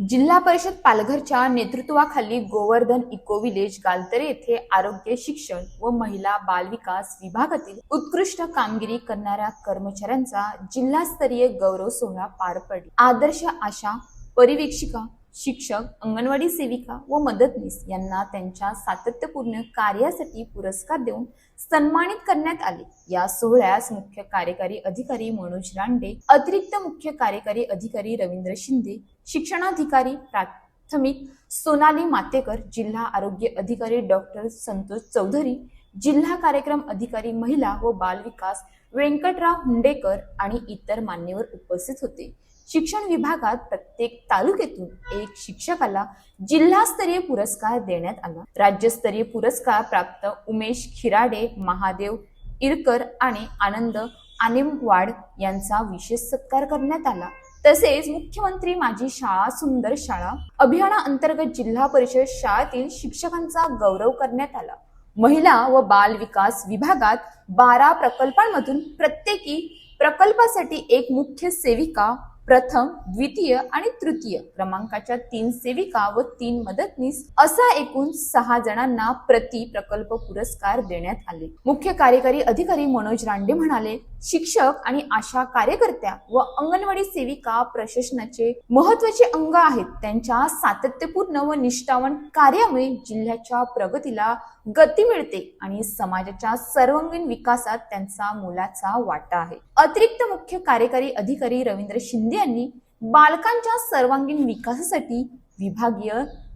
जिल्हा परिषद पालघरच्या नेतृत्वाखाली गोवर्धन इको विलेज गालतरे येथे आरोग्य शिक्षण व महिला बाल विकास विभागातील उत्कृष्ट कामगिरी करणाऱ्या कर्मचाऱ्यांचा जिल्हास्तरीय गौरव सोहळा पार पडला। आदर्श आशा परिवीक्षिका, शिक्षक, अंगणवाडी सेविका व मदतनीस यांना त्यांच्या सातत्यपूर्ण कार्यासाठी पुरस्कार देऊन सन्मानित करण्यात आले। या सोहळ्यास मुख्य कार्यकारी अधिकारी मनोज रांडे, अतिरिक्त मुख्य कार्यकारी अधिकारी रवींद्र शिंदे, शिक्षणाधिकारी प्राथमिक सोनाली मातेकर, जिल्हा आरोग्य अधिकारी डॉक्टर संतोष चौधरी, जिल्हा कार्यक्रम अधिकारी महिला व बाल विकास व्यंकटराव हुंडेकर आणि इतर मान्यवर उपस्थित होते। शिक्षण विभागात प्रत्येक तालुक्यातून एक शिक्षकाला जिल्हास्तरीय पुरस्कार देण्यात आला। राज्यस्तरीय पुरस्कार प्राप्त उमेश खिराडे, महादेव इरकर आणि आनंद आनेमवाड यांचा विशेष सत्कार करण्यात आला। तसेच मुख्यमंत्री माझी शाळा सुंदर शाळा अभियानाअंतर्गत जिल्हा परिषद शाळेतील शिक्षकांचा गौरव करण्यात आला। महिला व बाल विकास विभागात 12 प्रकल्पांमधून प्रत्येकी प्रकल्पासाठी एक मुख्य सेविका, प्रथम, द्वितीय आणि तृतीय क्रमांकाच्या 3 सेविका व 3 मदतनीस असा एकूण 6 जणांना प्रति प्रकल्प पुरस्कार देण्यात आले। मुख्य कार्यकारी अधिकारी मनोज रांडे म्हणाले, शिक्षक आणि आशा कार्यकर्त्या व अंगणवाडी सेविका प्रशासनाचे महत्त्वाचे अंग आहेत। त्यांच्या सातत्यपूर्ण व निष्ठावान कार्यामुळे जिल्ह्याच्या प्रगतीला गती मिळते आणि समाजाच्या सर्वांगीण विकासात त्यांचा मोलाचा वाटा आहे। अतिरिक्त मुख्य कार्यकारी अधिकारी रवींद्र शिंदे यांनी बालकांच्या सर्वांगीण विकासासाठी विभागीय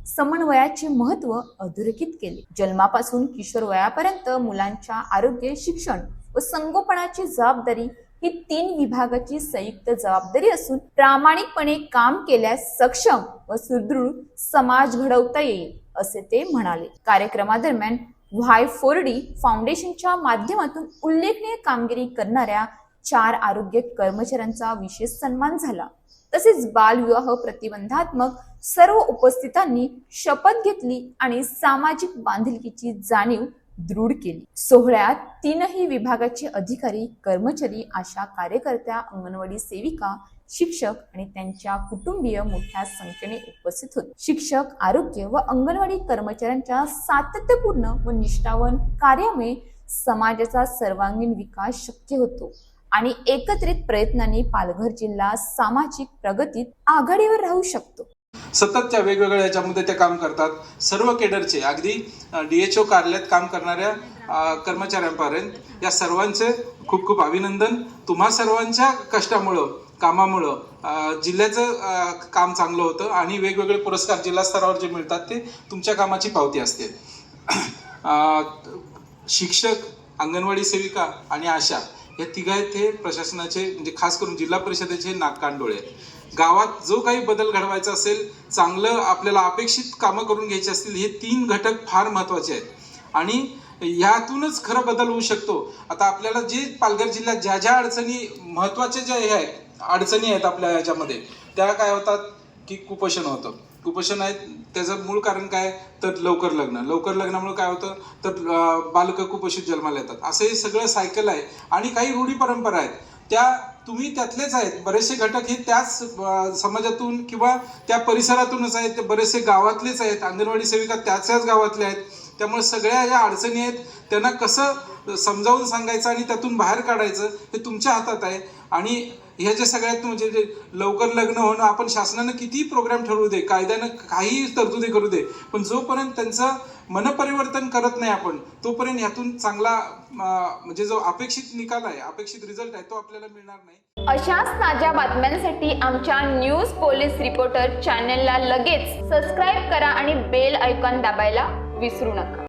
समन्वयाचे महत्त्व अधोरेखित केले। जन्मापासून किशोर वयापर्यंत मुलांच्या आरोग्य, शिक्षण व संगोपनाची जबाबदारी ही 3 विभागाची संयुक्त जबाबदारी असून प्रामाणिकपणे काम केल्यास सक्षम व सुदृढ समाज घडवता येईल असे ते म्हणाले। कार्यक्रमादरम्यान Y4D फाउंडेशनच्या माध्यमातून उल्लेखनीय कामगिरी करणाऱ्या 4 आरोग्य कर्मचाऱ्यांचा विशेष सन्मान झाला। तसेच बालविवाह प्रतिबंधात्मक सर्व उपस्थितांनी शपथ घेतली आणि सामाजिक बांधिलकीची जाणीव दृढ केली। सोहळ्यात 3ही विभागाचे अधिकारी, कर्मचारी, आशा कार्यकर्त्या, अंगणवाडी सेविका, शिक्षक आणि त्यांच्या कुटुंबीय मोठ्या संख्येने उपस्थित होते। शिक्षक, आरोग्य व अंगणवाडी कर्मचाऱ्यांच्या सातत्यपूर्ण व निष्ठावान कार्यामुळे समाजाचा सर्वांगीण विकास शक्य होतो आणि एकत्रित प्रयत्नांनी पालघर जिल्हा सामाजिक प्रगतीत आघाडीवर राहू शकतो। सततच्या वेगवेगळ्या याच्यामध्ये ते काम करतात। सर्व केडरचे, अगदी DHO कार्यालयात काम करणाऱ्या कर्मचाऱ्यांपर्यंत या सर्वांचे खूप खूप अभिनंदन। तुम्हा सर्वांच्या कष्टामुळं, कामामुळं जिल्ह्याचं काम चांगलं होतं आणि वेगवेगळे पुरस्कार जिल्हा स्तरावर जे मिळतात ते तुमच्या कामाची पावती असते। शिक्षक, अंगणवाडी सेविका आणि आशा या तिघा ते प्रशासनाचे, म्हणजे खास करून जिल्हा परिषदेचे नाककानडोळे आहेत। गावात जो काही बदल घडवायचा असेल, चांगलं आपल्याला अपेक्षित कामं करून घ्यायची असतील, हे 3 घटक फार महत्त्वाचे आहेत आणि ह्यातूनच खरं बदल होऊ शकतो। आता आपल्याला जे पालघर जिल्ह्यात ज्या ज्या अडचणी महत्त्वाचे ज्या हे आहेत, अडचणी आहेत आपल्या याच्यामध्ये, त्या काय होतात की कुपोषण होतं। कुपोषण आहे त्याचं मूळ कारण काय तर लवकर लग्नामुळे काय होतं तर बालकं कुपोषित जन्माला येतात। असं हे सगळं सायकल आहे आणि काही रूढी परंपरा आहेत, त्या तुम्ही त्यातलेच आहेत। बरेचसे घटक हे त्याच समाजातून किंवा त्या परिसरातूनच आहेत, ते बरेचसे गावातलेच आहेत। अंगणवाडी सेविका त्याच गावातल्या आहेत। त्यामुळे सगळ्या या अडचणी आहेत, त्यांना कसं समजावून सांगायचं आणि त्यातून बाहेर काढायचं हे तुमच्या हातात आहे। आणि ह्याच्या सगळ्यात म्हणजे लवकर लग्न होणं, आपण शासनानं कितीही प्रोग्राम ठरवू दे, कायद्यानं काही तरतुदी करू दे, पण जोपर्यंत त्यांचं मनपरिवर्तन करत नाही आपण, तोपर्यंत ह्यातून चांगला म्हणजे जो अपेक्षित निकाल आहे, अपेक्षित रिझल्ट आहे, तो आपल्याला मिळणार नाही। अशाच ताज्या बातम्यांसाठी आमच्या न्यूज पोलीस रिपोर्टर चॅनलला लगेच सबस्क्राईब करा आणि बेल आयकॉन दाबायला विसरू नका।